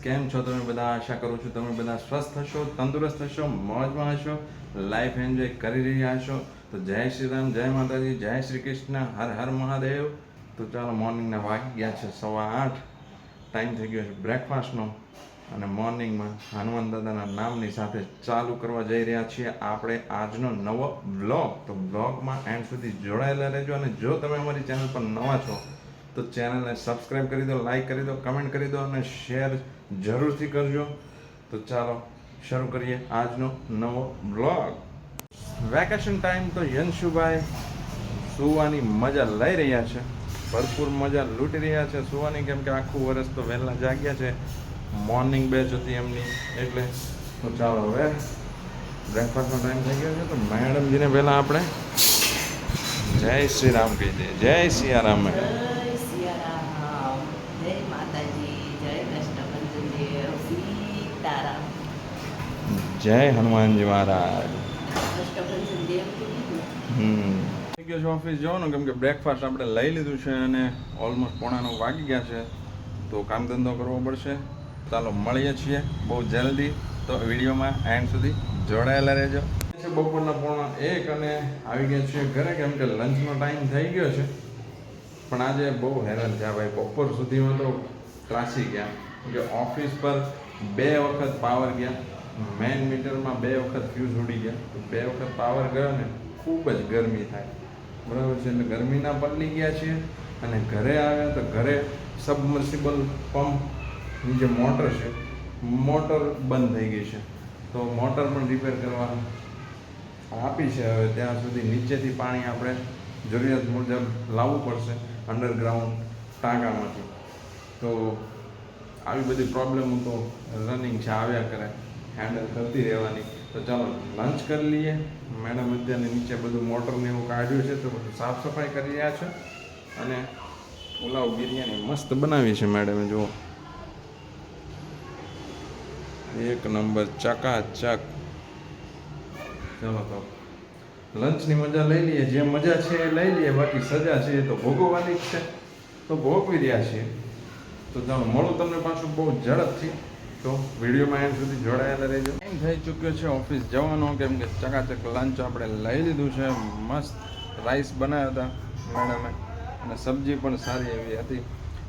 કેમ છો તમે બધા? આશા કરું છું તમે બધા સ્વસ્થ હશો, તંદુરસ્ત હશો, મોજમાં હશો, લાઈફ એન્જોય કરી રહ્યા હશો. તો જય શ્રી રામ, જય માતાજી, જય શ્રી કૃષ્ણ, હર હર મહાદેવ. તો ચાલો, મોર્નિંગના વાગી ગયા છે 8:15. ટાઈમ થઈ ગયો છે બ્રેકફાસ્ટનો અને મોર્નિંગમાં હનુમાન દાદાના નામની સાથે ચાલુ કરવા જઈ રહ્યા છીએ આપણે આજનો નવો બ્લોગ. તો બ્લોગમાં એન્ડ સુધી જોડાયેલા રહેજો અને જો તમે અમારી ચેનલ પર નવા છો તો ચેનલને સબસ્ક્રાઈબ કરી દો, લાઈક કરી દો, કમેન્ટ કરી દો અને શેર જરૂરથી કરજો. તો ચાલો શરૂ કરીએ આજનો નવો બ્લોગ. વેકેશન ટાઈમ તો યંશુભાઈ સુવાની મજા લઈ રહ્યા છે, ભરપૂર મજા લૂંટી રહ્યા છે સુવાની, કેમ કે આખું વર્ષ તો વહેલા જાગ્યા છે. મોર્નિંગ બેચ હતી એમની એટલે. તો ચાલો હવે બ્રેકફાસ્ટનો ટાઈમ થઈ ગયો છે તો મેડમજીને પહેલાં આપણે જય શ્રી રામ કહી દઈએ. જય સિયારામ. જય હનુમાનજી મહારાજ. થઈ ગયો છે ઓફિસ જવાનું, કેમ કે બ્રેકફાસ્ટ આપણે લઈ લીધું છે અને ઓલમોસ્ટ 8:45 વાગી ગયા છે. તો કામ ધંધો કરવો પડશે. ચાલો મળીએ છીએ બહુ જલ્દી. તો વિડીયોમાં એન્ડ સુધી જોડાયેલા રહેજો. બપોરના 1:45 અને આવી ગયા છીએ ઘરે, કેમ કે લંચનો ટાઈમ થઈ ગયો છે. પણ આજે બહુ હેરાન થયા ભાઈ. બપોર સુધીમાં તો ત્રાસી ગયા, કે ઓફિસ પર 2 વખત પાવર ગયા, મેઇન મીટરમાં 2 વખત ફ્યુઝ ઉડી ગયા. તો 2 વખત પાવર ગયો ને ખૂબ જ ગરમી થાય, બરાબર છે. એટલે ગરમીના પલળી ગયા છીએ અને ઘરે આવ્યા તો ઘરે સબમર્સિબલ પંપની જે મોટર છે, મોટર બંધ થઈ ગઈ છે. તો મોટર પણ રિપેર કરવા આપી છે. હવે ત્યાં સુધી નીચેથી પાણી આપણે જરૂરિયાત મુજબ લાવવું પડશે અંડરગ્રાઉન્ડ ટાંકામાંથી. તો આવી બધી પ્રોબ્લેમો તો રનિંગ છે, આવ્યા કરે, હેન્ડલ કરતી રહેવાની. તો ચાલો લંચ કરી લઈએ. મેડમ અત્યારે નીચે બધું મોટરને એવું કાઢ્યું છે તો બધું સાફ સફાઈ કરી રહ્યા છે. અને પુલાવ બિરયાની મસ્ત બનાવી છે મેડમે, જુઓ, એક નંબર, ચકાચક. ચાલો તો લંચની મજા લઈ લઈએ. જે મજા છે એ લઈ લઈએ, બાકી સજા છે એ તો ભોગવવાની જ છે. તો ભોગવી રહ્યા છીએ. તો ચાલો મળું તમને પાછું બહુ ઝડપથી. તો વિડીયોમાં એન્ડ સુધી જોડાયેલા રહેજો. ટાઈમ થઈ ચૂક્યો છે ઓફિસ જવાનો, કેમ કે ચકાચક લંચ આપણે લઈ લીધું છે. મસ્ત રાઈસ બનાવ્યા હતા મેડમે અને સબ્જી પણ સારી એવી હતી.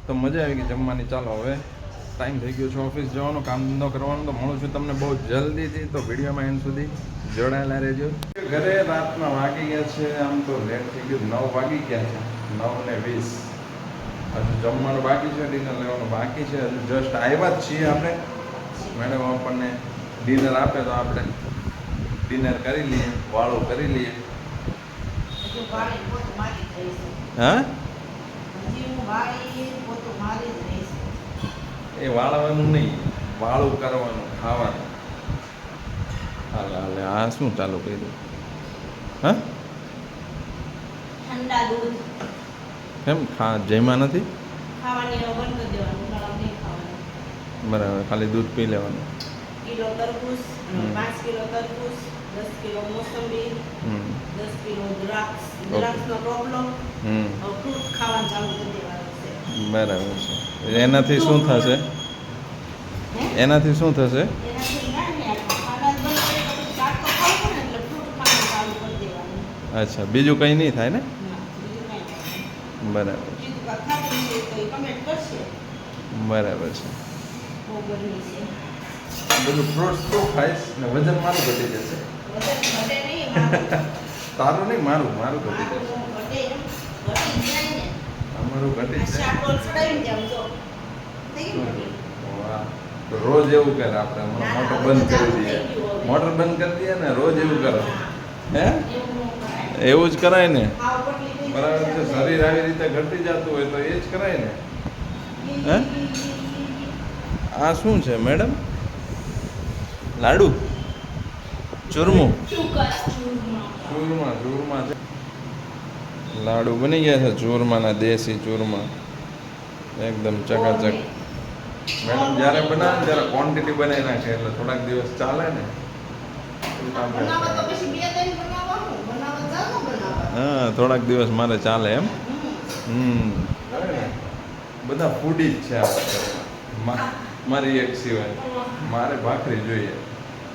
તો મજા આવી ગઈ જમવાની. ચાલો હવે ટાઈમ થઈ ગયો છે ઓફિસ જવાનો, કામ ધંધો કરવાનો. તો મળું છું તમને બહુ જલ્દીથી. તો વિડીયોમાં એન્ડ સુધી જોડાયેલા રહેજો. ઘરે રાતના વાગી ગયા છે, આમ તો લેટ થઈ ગયું, 9 વાગી ગયા છે, 9:20. હજુ જમવાનું બાકી છે, ડિનર લેવાનું બાકી છે. હજુ જસ્ટ આવ્યા જ છીએ આપણે. મેડમ આપણને ડિનર આપે તો આપણે ડિનર કરી લઈએ, વાળો કરી લઈએ. હા, એ વાળવાનું નહીં, વાળું કરવાનું, ખાવાનું. હાલે હાલે. આ શું ચાલુ કર્યું? હા, ઠંડા દૂધ કેમ જયમાં નથી? ખાવાની બંધ કરી દેવાનું, ગરમ નહીં ખાવાનું. બરાબર, ખાલી દૂધ પી લેવાનું. કિલો તરબૂચ, 5 કિલો તરબૂચ, 10 કિલો મોસંબી, 10 કિલો દ્રાક્ષ. દ્રાક્ષનો પ્રોબ્લેમ, ફ્રૂટ ખાવાનું ચાલુ કરી દેવાનું છે. બરાબર છે. એનાથી શું થશે? એનાથી શું થશે? એનાથી કાંઈ નહીં, ખાવાનું બંધ કરી પછી ચાટ તો ખાવું પડે ને, એટલે ફ્રૂટ ખાવાનું ચાલુ કરી દેવાનું. અચ્છા, બીજું કંઈ નહીં થાય ને? ના, બીજું કાંઈ નહીં. બરાબર, બીજું કાંઈ ખાતું છે તો એ કમેન્ટ કરશે. બરાબર છે. બહુ ગરમી છે. બધું ફ્રૂટ્સ તો ખાઈશ ને વજન મારું ઘટી જશે. વજન ઘટે નહીં, મારું તારું નહીં, મારું ઘટી જશે. ઘટે એમ, ઘટી જાય ને. અમારું ઘટી જશે. શાકોલ ચડાવીને જાવ જો. થઈ ગયું ને? વાહ. તો રોજ એવું કરે આપણે, હમણાં મોટર બંધ કરી દઈએ. મોટર બંધ કરી દઈએ ને રોજ એવું કરો. હે, એવું જ કરાય ને? બરાબર છે. શરીર આવી રીતે ઘટી જતું હોય તો એ જ કરાય ને. હે, આ શું છે મેડમ? લાડુ, ચૂરમું, ચૂરમા છે. લાડુ બની ગયા છે ચૂરમાના, દેશી ચૂરમા, એકદમ ચકાચક. મેડમ જ્યારે બનાવે ત્યારે ક્વોન્ટિટી બનાવી નાખે એટલે થોડાક દિવસ ચાલે ને. હા, થોડાક દિવસ મારે ચાલે એમ. બધા ફૂડી જ છે આપણા ઘરમાં. મારી એક સિવાય મારે ભાખરી જોઈએ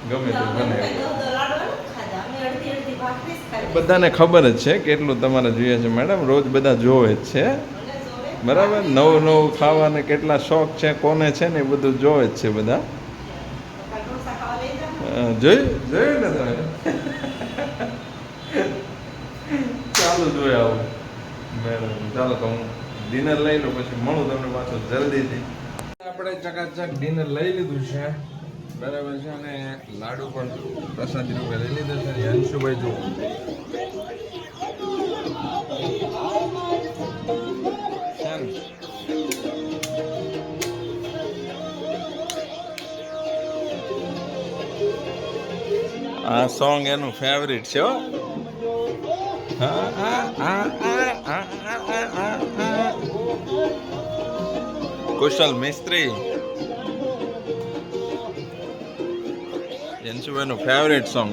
ગમે તે બને બધાને ખબર જ છે કેટલું તમારે જોઈએ છે મેડમ રોજ બધા જોવે જ છે બરાબર નવું નવું ખાવાને કેટલા શોખ છે કોને છે ને એ બધું જોવે જ છે બધા જોયું ને તમે ચાલુ જોયા આવું મેડમ ચાલો તો હું ડિનર લઈ લઉં પછી મળું તમને પાછું જલ્દીથી આપણે ચકાચક ડિનર લઈ લીધું છે બરાબર છે અને લાડુ પણ પ્રસાદી રૂપે લઈ લીધા છે અંશુભાઈ જુઓ આ સોંગ એનું ફેવરિટ છે હો કુશલ મિસ્ત્રી અંશુભાઈનું ફેવરિટ સોંગ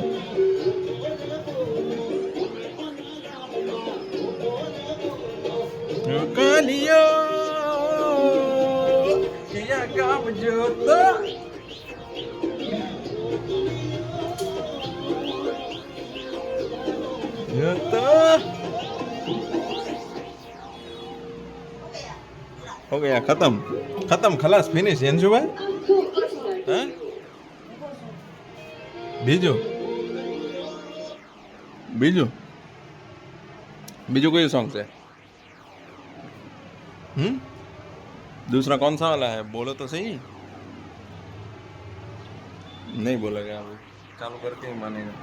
हो गया खत्म खलास फिनिश अंशुभाई हाँ बीजू कोई सॉन्ग से दूसरा कौन सा वाला है बोलो तो सही नहीं बोलेगा अभी चालू करके ही मानेगा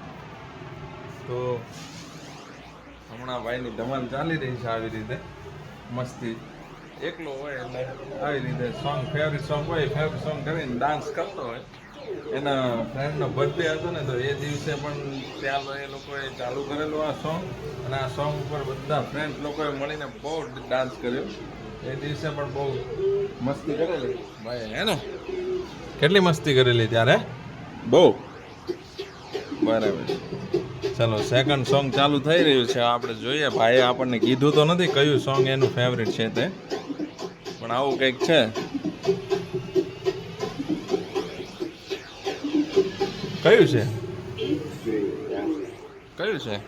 तो હમણાં ભાઈની ધમાલ ચાલી રહી છે આવી રીતે મસ્તી એકલો હોય એટલે આવી રીતે સોંગ ફેવરિટ સોંગ કરીને ડાન્સ કરતો હોય એના ફ્રેન્ડનો બર્થડે હતો ને તો એ દિવસે પણ ત્યાં એ લોકોએ ચાલુ કરેલું આ સોંગ અને આ સોંગ ઉપર બધા ફ્રેન્ડ લોકોએ મળીને બહુ ડાન્સ કર્યો એ દિવસે પણ બહુ મસ્તી કરેલી ભાઈ હે ને કેટલી મસ્તી કરેલી ત્યારે બહુ બરાબર ચાલો સેકન્ડ સોંગ ચાલુ થઈ રહ્યું છે આપણે જોઈએ ભાઈએ આપણને કીધું તો નથી કયું સોંગ એનું ફેવરિટ છે તે પણ આવું કંઈક છે કયું છે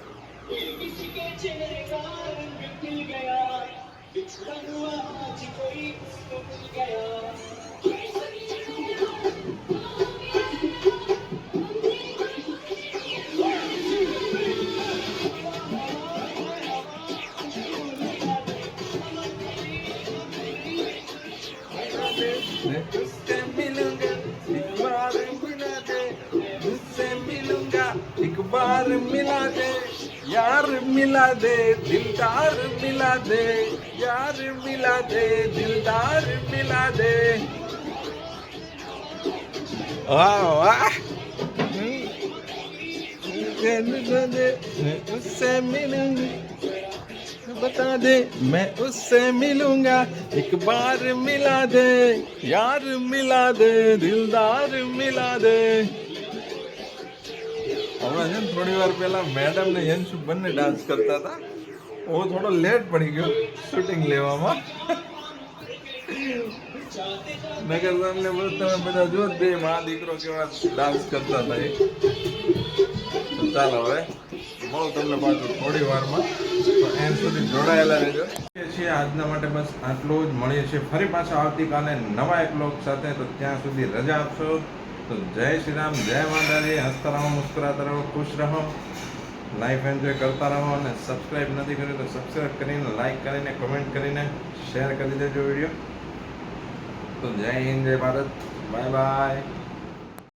एक बार मिला दे यार मिला दे दिलदार मिला दे यार मिला दे दिलदार मिला दे वाह वाह उससे मिलूंगा बता दे मैं उससे मिलूंगा एक बार मिला दे यार मिला दे दिलदार मिला दे હમણાં છે ને થોડી વાર પહેલા મેડમ ને યંશુ બંને ડાન્સ કરતા હતા હું થોડો લેટ પડી ગયો શૂટિંગ લેવામાં નગર તમને બધું તમે બધા જો બે મા દીકરો કેવા ડાન્સ કરતા હતા એ તો ચાલો હવે મળું તમને પાછું થોડી વારમાં તો એન્ડ સુધી જોડાયેલા રહેજો છીએ આજના માટે બસ આટલું જ મળીએ છીએ ફરી પાછા આવતીકાલે નવા એક બ્લોગ સાથે તો ત્યાં સુધી રજા આપશો તો જય શ્રી રામ જય માતાજી હસતા રહો મુસ્કરાતા રહો ખુશ રહો લાઈફ એન્જોય કરતા રહો અને સબસ્ક્રાઈબ નથી કર્યું તો સબસ્ક્રાઈબ કરીને લાઈક કરીને કમેન્ટ કરીને શેર કરી દેજો વિડીયો તો જય હિન્દ જય ભારત બાય બાય